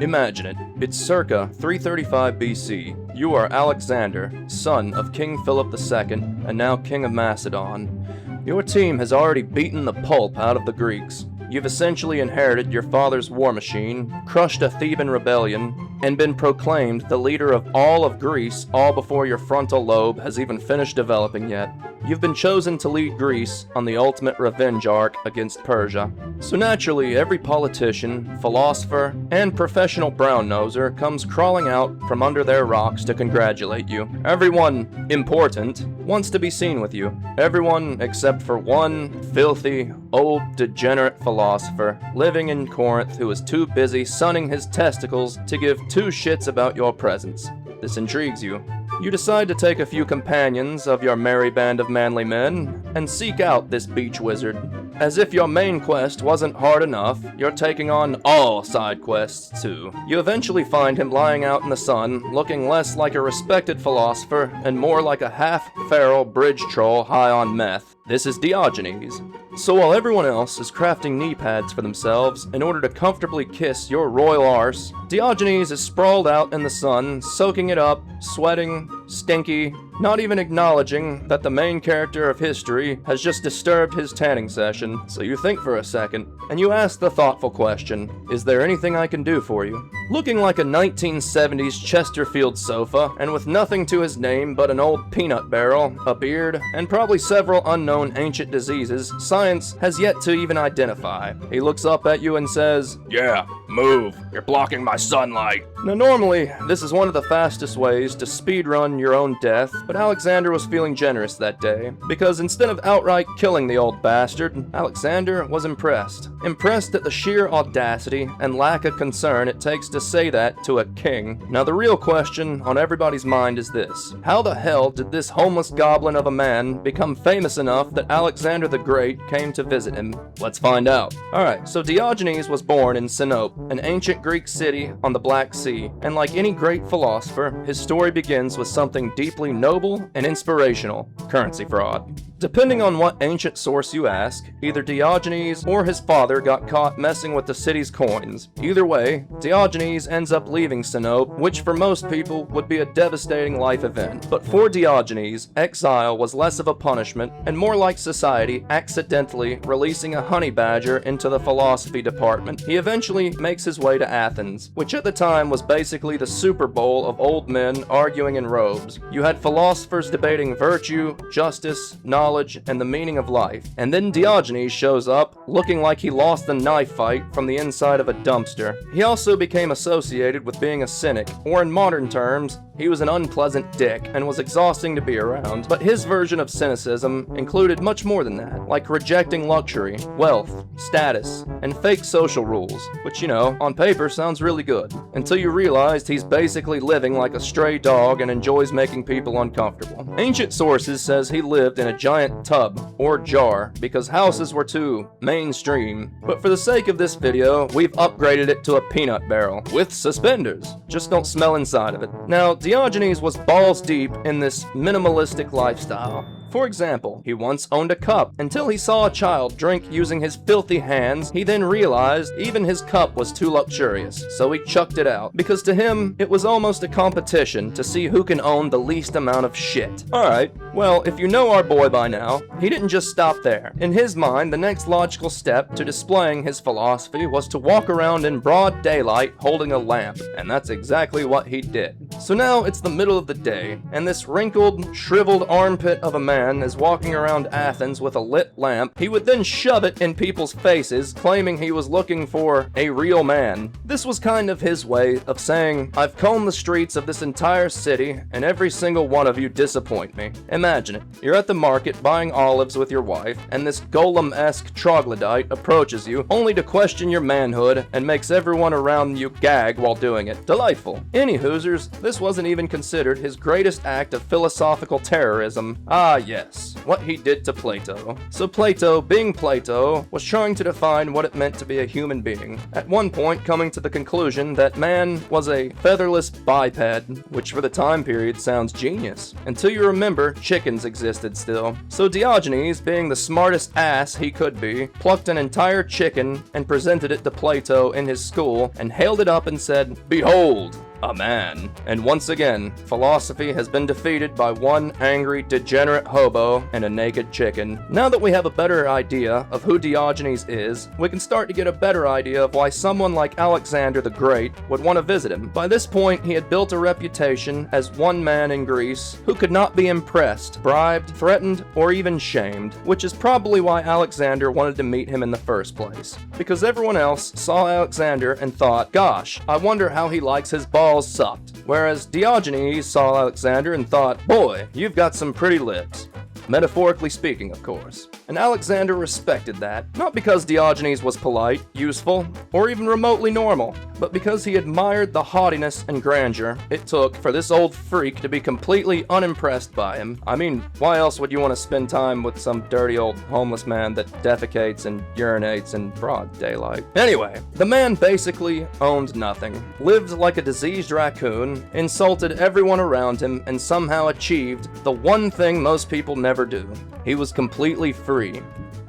Imagine it. It's circa 335 BC. You are Alexander, son of King Philip II, and now King of Macedon. Your team has already beaten the pulp out of the Greeks. You've essentially inherited your father's war machine, crushed a Theban rebellion, and been proclaimed the leader of all of Greece all before your frontal lobe has even finished developing yet. You've been chosen to lead Greece on the ultimate revenge arc against Persia. So naturally, every politician, philosopher, and professional brown-noser comes crawling out from under their rocks to congratulate you. Everyone important wants to be seen with you. Everyone except for one filthy, old, degenerate philosopher living in Corinth who is too busy sunning his testicles to give two shits about your presence. This intrigues you. You decide to take a few companions of your merry band of manly men and seek out this beach wizard. As if your main quest wasn't hard enough, you're taking on all side quests too. You eventually find him lying out in the sun, looking less like a respected philosopher and more like a half-feral bridge troll high on meth. This is Diogenes. So while everyone else is crafting knee pads for themselves in order to comfortably kiss your royal arse, Diogenes is sprawled out in the sun, soaking it up, sweating, stinky, not even acknowledging that the main character of history has just disturbed his tanning session. So you think for a second, and you ask the thoughtful question, is there anything I can do for you? Looking like a 1970s Chesterfield sofa, and with nothing to his name but an old peanut barrel, a beard, and probably several unknown ancient diseases science has yet to even identify. He looks up at you and says, "Yeah, move. You're blocking my sunlight." Now normally, this is one of the fastest ways to speedrun your own death, but Alexander was feeling generous that day, because instead of outright killing the old bastard, Alexander was impressed. Impressed at the sheer audacity and lack of concern it takes to say that to a king. Now the real question on everybody's mind is this: how the hell did this homeless goblin of a man become famous enough that Alexander the Great came to visit him? Let's find out. Alright, so Diogenes was born in Sinope, an ancient Greek city on the Black Sea, and like any great philosopher, his story begins with something deeply noble and inspirational: currency fraud. Depending on what ancient source you ask, either Diogenes or his father got caught messing with the city's coins. Either way, Diogenes ends up leaving Sinope, which for most people would be a devastating life event. But for Diogenes, exile was less of a punishment and more like society accidentally releasing a honey badger into the philosophy department. He eventually makes his way to Athens, which at the time was basically the Super Bowl of old men arguing in robes. You had philosophers debating virtue, justice, knowledge, and the meaning of life. And then Diogenes shows up, looking like he lost the knife fight from the inside of a dumpster. He also became associated with being a cynic, or in modern terms, he was an unpleasant dick and was exhausting to be around. But his version of cynicism included much more than that, like rejecting luxury, wealth, status, and fake social rules, which, you know, on paper sounds really good, until you realized he's basically living like a stray dog and enjoys making people uncomfortable. Ancient sources says he lived in a giant tub or jar because houses were too mainstream, but for the sake of this video, we've upgraded it to a peanut barrel with suspenders. Just don't smell inside of it. Now, Diogenes was balls deep in this minimalistic lifestyle. For example, he once owned a cup until he saw a child drink using his filthy hands. He then realized even his cup was too luxurious, so he chucked it out, because to him, it was almost a competition to see who can own the least amount of shit. Alright, well, if you know our boy by now, he didn't just stop there. In his mind, the next logical step to displaying his philosophy was to walk around in broad daylight holding a lamp, and that's exactly what he did. So now it's the middle of the day, and this wrinkled, shriveled armpit of a man is walking around Athens with a lit lamp. He would then shove it in people's faces, claiming he was looking for a real man. This was kind of his way of saying, I've combed the streets of this entire city, and every single one of you disappoint me. Imagine it. You're at the market buying olives with your wife, and this golem-esque troglodyte approaches you, only to question your manhood, and makes everyone around you gag while doing it. Delightful. Any Hoosers, this wasn't even considered his greatest act of philosophical terrorism. Ah yes, what he did to Plato. So Plato, being Plato, was trying to define what it meant to be a human being, at one point coming to the conclusion that man was a featherless biped, which for the time period sounds genius, until you remember chickens existed still. So Diogenes, being the smartest ass he could be, plucked an entire chicken and presented it to Plato in his school and hailed it up and said, "Behold, a man." And once again, philosophy has been defeated by one angry, degenerate hobo and a naked chicken. Now that we have a better idea of who Diogenes is, we can start to get a better idea of why someone like Alexander the Great would want to visit him. By this point, he had built a reputation as one man in Greece who could not be impressed, bribed, threatened, or even shamed, which is probably why Alexander wanted to meet him in the first place. Because everyone else saw Alexander and thought, gosh, I wonder how he likes his balls sucked. Whereas Diogenes saw Alexander and thought, boy, you've got some pretty lips. Metaphorically speaking, of course. And Alexander respected that, not because Diogenes was polite, useful, or even remotely normal, but because he admired the haughtiness and grandeur it took for this old freak to be completely unimpressed by him. I mean, why else would you want to spend time with some dirty old homeless man that defecates and urinates in broad daylight? Anyway, the man basically owned nothing, lived like a diseased raccoon, insulted everyone around him, and somehow achieved the one thing most people never do. He was completely free.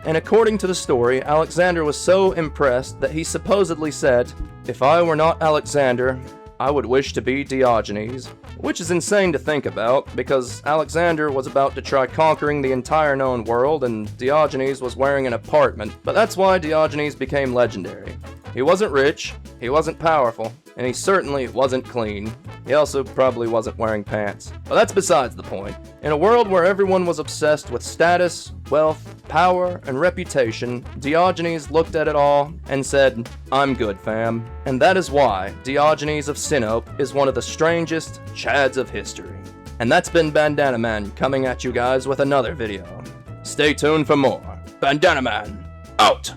And according to the story, Alexander was so impressed that he supposedly said, "If I were not Alexander, I would wish to be Diogenes." Which is insane to think about, because Alexander was about to try conquering the entire known world and Diogenes was wearing an apartment. But that's why Diogenes became legendary. He wasn't rich, he wasn't powerful, and he certainly wasn't clean. He also probably wasn't wearing pants. But that's besides the point. In a world where everyone was obsessed with status, wealth, power, and reputation, Diogenes looked at it all and said, "I'm good, fam." And that is why Diogenes of Sinope is one of the strangest chads of history. And that's been Bandana Man coming at you guys with another video. Stay tuned for more. Bandana Man, out!